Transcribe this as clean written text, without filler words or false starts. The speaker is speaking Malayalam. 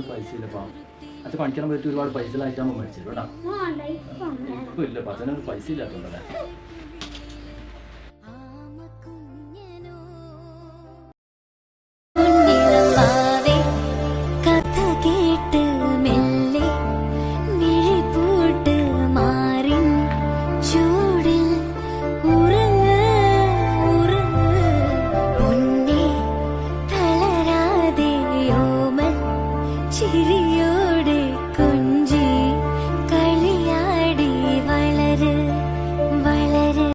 പൈസ ഇല്ലപ്പാ. അച്ഛൻ പണിക്കാൻ പറ്റി ഒരുപാട് പൈസ ആയിട്ടാകുമ്പോൾ മേടിച്ചത് കേട്ടോ. ഇപ്പം ഇല്ല, അച്ഛനൊരു പൈസ ഇല്ലാത്തതുകൊണ്ടല്ലേ.